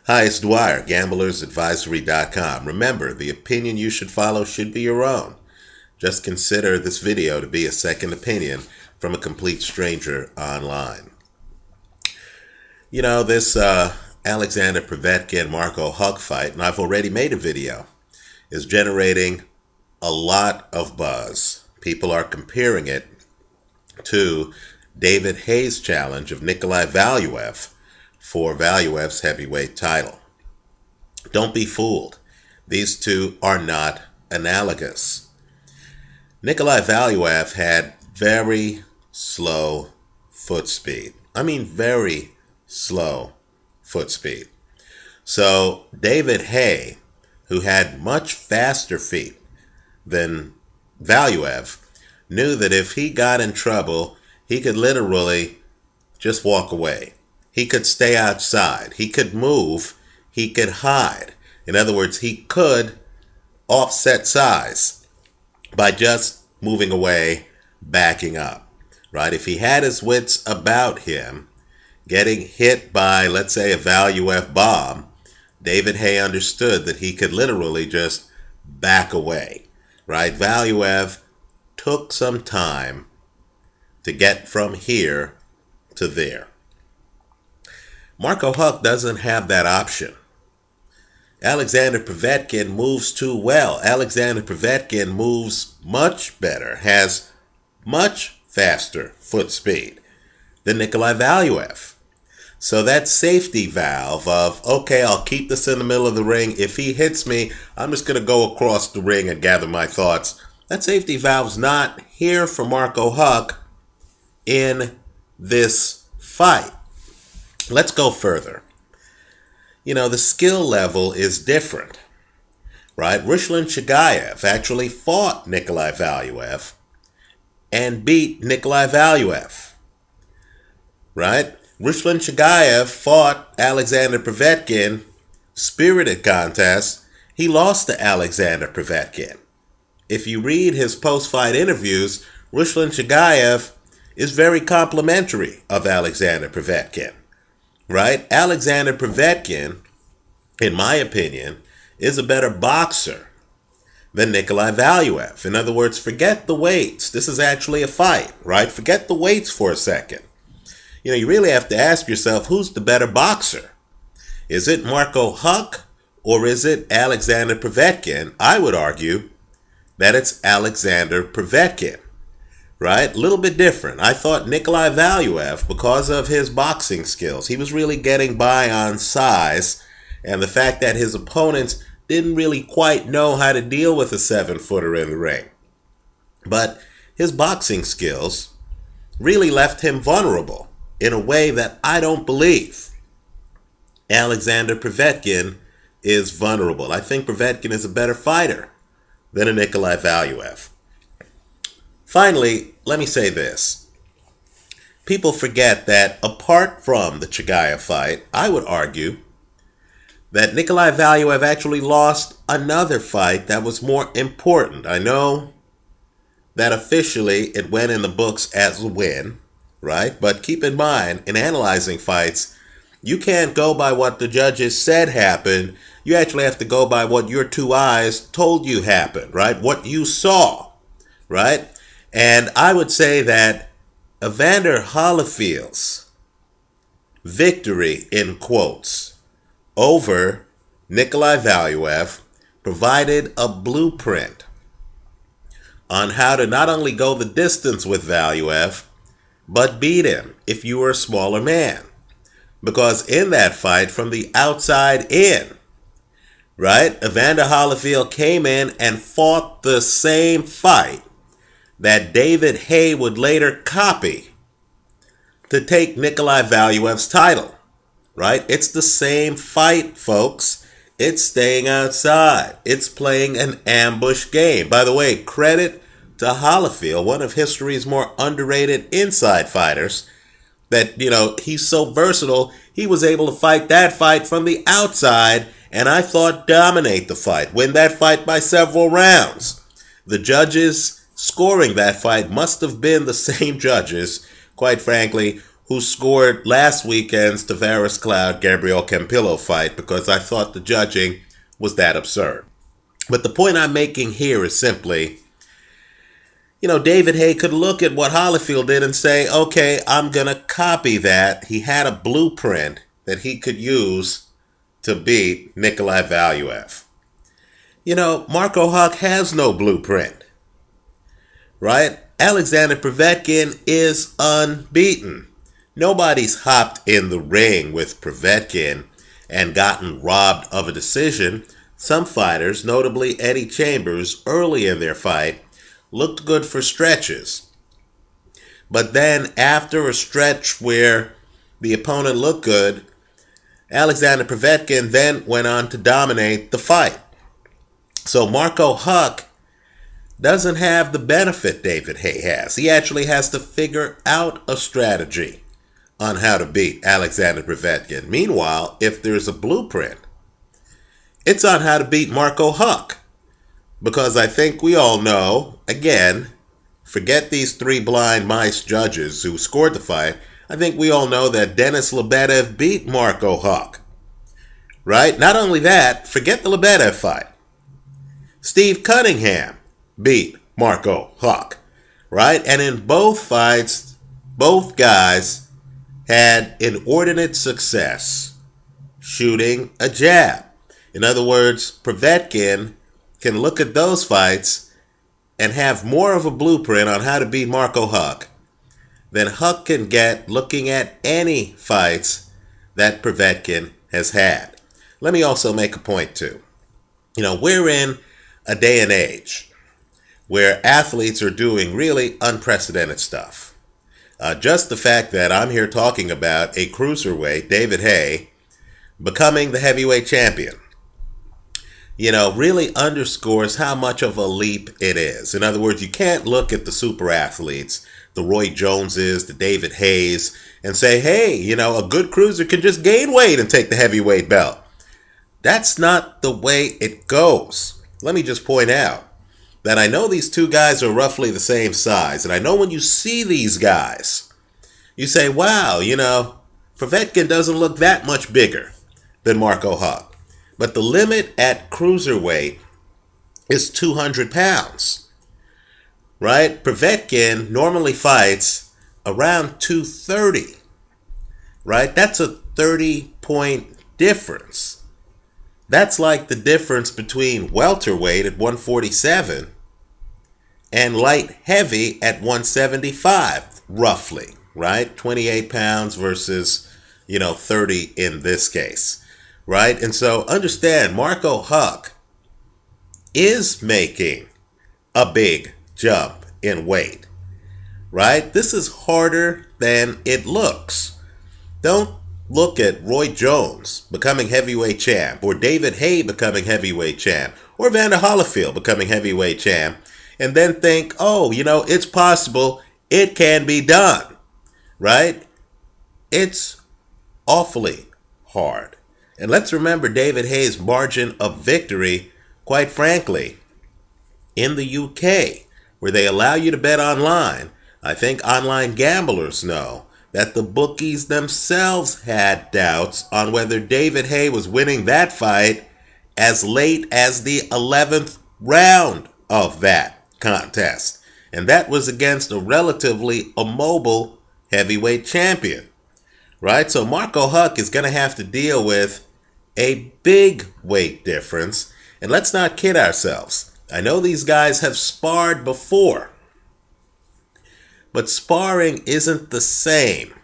Hi, it's Dwyer, gamblersadvisory.com. Remember, the opinion you should follow should be your own. Just consider this video to be a second opinion from a complete stranger online. You know, this Alexander Povetkin Marco Huck fight, and I've already made a video, is generating a lot of buzz. People are comparing it to David Haye's challenge of Nikolai Valuev for Valuev's heavyweight title. Don't be fooled. These two are not analogous. Nikolai Valuev had very slow foot speed. I mean very slow foot speed. So David Haye, who had much faster feet than Valuev, knew that if he got in trouble, he could literally just walk away. He could stay outside. He could move. He could hide. In other words, he could offset size by just moving away, backing up, right? If he had his wits about him, getting hit by, let's say, a Valuev bomb, David Haye understood that he could literally just back away, right? Valuev took some time to get from here to there. Marco Huck doesn't have that option. Alexander Povetkin moves too well. Alexander Povetkin moves much better, has much faster foot speed than Nikolai Valuev. So that safety valve of, okay, I'll keep this in the middle of the ring. If he hits me, I'm just going to go across the ring and gather my thoughts. That safety valve's not here for Marco Huck in this fight. Let's go further. You know, the skill level is different, right? Ruslan Chagayev actually fought Nikolai Valuev and beat Nikolai Valuev, right? Ruslan Chagayev fought Alexander Povetkin, spirited contest. He lost to Alexander Povetkin. If you read his post-fight interviews, Ruslan Chagayev is very complimentary of Alexander Povetkin. Right? Alexander Povetkin, in my opinion, is a better boxer than Nikolai Valuev. In other words, forget the weights. This is actually a fight, right? Forget the weights for a second. You know, you really have to ask yourself, who's the better boxer? Is it Marco Huck or is it Alexander Povetkin? I would argue that it's Alexander Povetkin. Right? A little bit different. I thought Nikolai Valuev, because of his boxing skills, he was really getting by on size, and the fact that his opponents didn't really quite know how to deal with a 7-footer in the ring. But his boxing skills really left him vulnerable in a way that I don't believe Alexander Povetkin is vulnerable. I think Povetkin is a better fighter than a Nikolai Valuev. Finally, let me say this. People forget that apart from the Chagayev fight, I would argue that Nikolai Valuev actually lost another fight that was more important. I know that officially it went in the books as a win, right? But keep in mind, in analyzing fights, you can't go by what the judges said happened. You actually have to go by what your two eyes told you happened, right? What you saw, right? And I would say that Evander Holyfield's victory, in quotes, over Nikolai Valuev provided a blueprint on how to not only go the distance with Valuev, but beat him if you were a smaller man. Because in that fight, from the outside in, right, Evander Holyfield came in and fought the same fight that David Haye would later copy to take Nikolai Valuev's title, right? It's the same fight, folks. It's staying outside. It's playing an ambush game. By the way, credit to Holyfield, one of history's more underrated inside fighters, that, you know, he's so versatile, he was able to fight that fight from the outside, and I thought dominate the fight, win that fight by several rounds. The judges scoring that fight must have been the same judges, quite frankly, who scored last weekend's Tavares Cloud-Gabriel Campillo fight because I thought the judging was that absurd. But the point I'm making here is simply, David Haye could look at what Holyfield did and say, okay, I'm going to copy that. He had a blueprint that he could use to beat Nikolai Valuev. Marco Huck has no blueprint, right? Alexander Povetkin is unbeaten. Nobody's hopped in the ring with Povetkin and gotten robbed of a decision. Some fighters, notably Eddie Chambers, early in their fight, looked good for stretches. But then after a stretch where the opponent looked good, Alexander Povetkin then went on to dominate the fight. So Marco Huck doesn't have the benefit David Haye has. He actually has to figure out a strategy on how to beat Alexander Povetkin. Meanwhile, if there's a blueprint, it's on how to beat Marco Huck. Because I think we all know, again, forget these three blind mice judges who scored the fight, I think we all know that Denis Lebedev beat Marco Huck. Right? Not only that, forget the Lebedev fight. Steve Cunningham beat Marco Huck. Right? And in both fights, both guys had inordinate success shooting a jab. In other words, Povetkin can look at those fights and have more of a blueprint on how to beat Marco Huck than Huck can get looking at any fights that Povetkin has had. Let me also make a point too. We're in a day and age where athletes are doing really unprecedented stuff. Just the fact that I'm here talking about a cruiserweight, David Haye, becoming the heavyweight champion, really underscores how much of a leap it is. In other words, you can't look at the super athletes, the Roy Joneses, the David Hayes, and say, hey, a good cruiser can just gain weight and take the heavyweight belt. That's not the way it goes. Let me just point out that I know these two guys are roughly the same size, and I know when you see these guys, you say, wow, Povetkin doesn't look that much bigger than Marco Huck. But the limit at cruiserweight is 200 pounds, right? Povetkin normally fights around 230, right? That's a 30-point difference. That's like the difference between welterweight at 147 and light heavy at 175, roughly, right? 28 pounds versus, 30 in this case. Right? And so understand, Marco Huck is making a big jump in weight. Right? This is harder than it looks. Don't look at Roy Jones becoming heavyweight champ, or David Haye becoming heavyweight champ, or Evander Holyfield becoming heavyweight champ, and then think, oh, it's possible, it can be done. Right? It's awfully hard. And let's remember David Haye's margin of victory, quite frankly, in the UK, where they allow you to bet online. I think online gamblers know that the bookies themselves had doubts on whether David Haye was winning that fight as late as the 11th round of that contest. And that was against a relatively immobile heavyweight champion. Right? So Marco Huck is going to have to deal with a big weight difference. And let's not kid ourselves. I know these guys have sparred before, but sparring isn't the same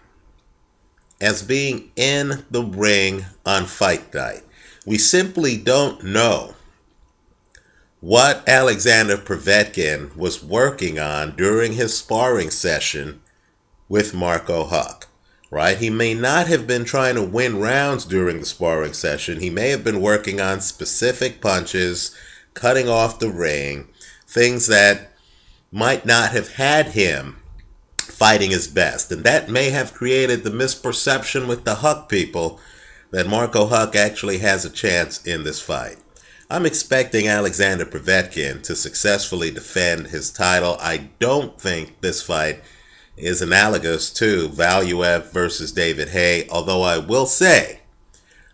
as being in the ring on fight night. We simply don't know what Alexander Povetkin was working on during his sparring session with Marco Huck. Right? He may not have been trying to win rounds during the sparring session. He may have been working on specific punches, cutting off the ring, things that might not have had him fighting his best. And that may have created the misperception with the Huck people that Marco Huck actually has a chance in this fight. I'm expecting Alexander Povetkin to successfully defend his title. I don't think this fight is analogous to Valuev versus David Haye, although I will say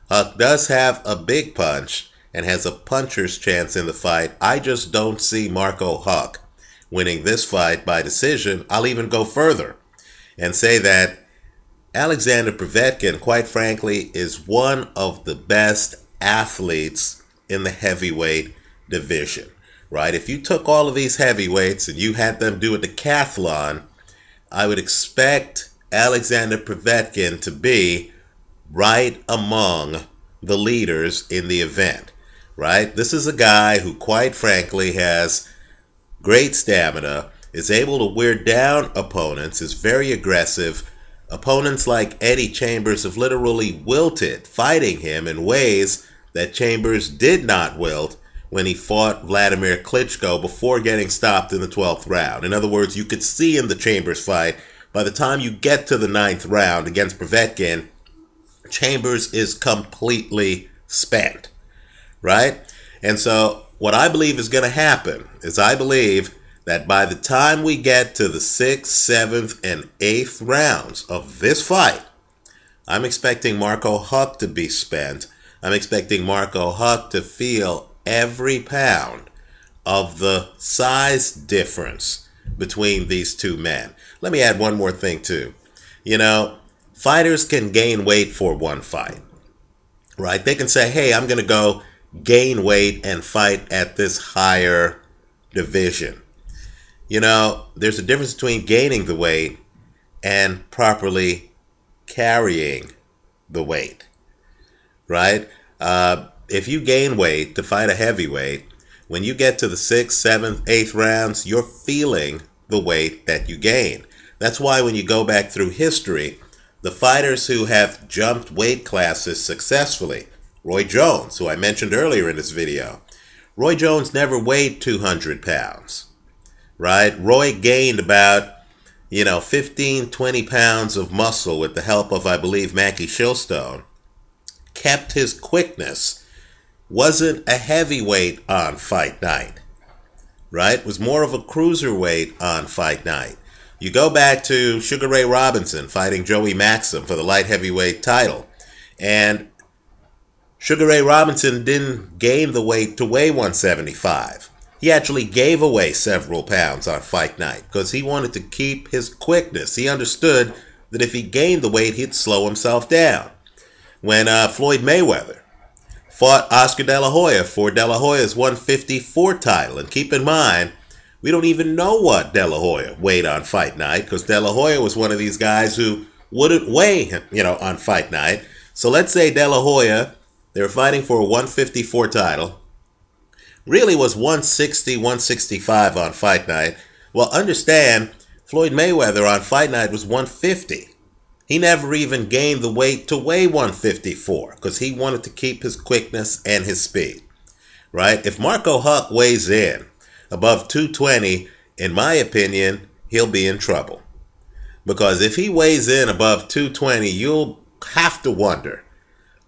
Huck does have a big punch and has a puncher's chance in the fight. I just don't see Marco Huck winning this fight by decision. I'll even go further and say that Alexander Povetkin, quite frankly, is one of the best athletes in the heavyweight division, right? If you took all of these heavyweights and you had them do a decathlon, I would expect Alexander Povetkin to be right among the leaders in the event, right? This is a guy who, quite frankly, has great stamina, is able to wear down opponents, is very aggressive. Opponents like Eddie Chambers have literally wilted fighting him in ways that Chambers did not wilt when he fought Vladimir Klitschko before getting stopped in the 12th round. In other words, you could see in the Chambers fight, by the time you get to the 9th round against Povetkin, Chambers is completely spent, right? And so what I believe is going to happen is I believe that by the time we get to the 6th, 7th, and 8th rounds of this fight, I'm expecting Marco Huck to be spent. I'm expecting Marco Huck to feel every pound of the size difference between these two men. Let me add one more thing too. You know, fighters can gain weight for one fight, right? They can say, hey, I'm going to go gain weight and fight at this higher division. You know, there's a difference between gaining the weight and properly carrying the weight, right? If you gain weight to fight a heavyweight, when you get to the 6th, 7th, 8th rounds, you're feeling the weight that you gain. That's why when you go back through history, the fighters who have jumped weight classes successfully, Roy Jones, who I mentioned earlier in this video, Roy Jones never weighed 200 pounds. Right? Roy gained about, 15, 20 pounds of muscle with the help of, I believe, Mackie Shilstone. Kept his quickness. Wasn't a heavyweight on fight night. Right? Was more of a cruiserweight on fight night. You go back to Sugar Ray Robinson fighting Joey Maxim for the light heavyweight title. And Sugar Ray Robinson didn't gain the weight to weigh 175. He actually gave away several pounds on fight night because he wanted to keep his quickness. He understood that if he gained the weight, he'd slow himself down. When Floyd Mayweather fought Oscar De La Hoya for De La Hoya's 154 title, and keep in mind, we don't even know what De La Hoya weighed on fight night because De La Hoya was one of these guys who wouldn't weigh, on fight night. So let's say De La Hoya, they were fighting for a 154 title. Really was 160, 165 on fight night. Well, understand, Floyd Mayweather on fight night was 150. He never even gained the weight to weigh 154 because he wanted to keep his quickness and his speed, right? If Marco Huck weighs in above 220, in my opinion, he'll be in trouble. Because if he weighs in above 220, you'll have to wonder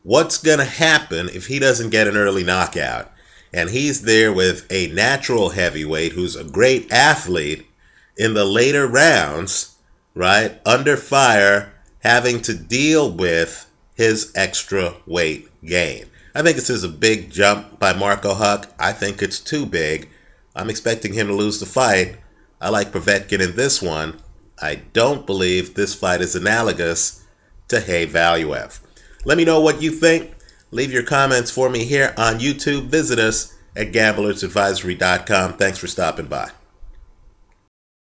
what's going to happen if he doesn't get an early knockout. And he's there with a natural heavyweight who's a great athlete in the later rounds, right, under fire, having to deal with his extra weight gain. I think this is a big jump by Marco Huck. I think it's too big. I'm expecting him to lose the fight. I like Povetkin in this one. I don't believe this fight is analogous to Haye Valuev. Let me know what you think. Leave your comments for me here on YouTube. Visit us at gamblersadvisory.com. Thanks for stopping by.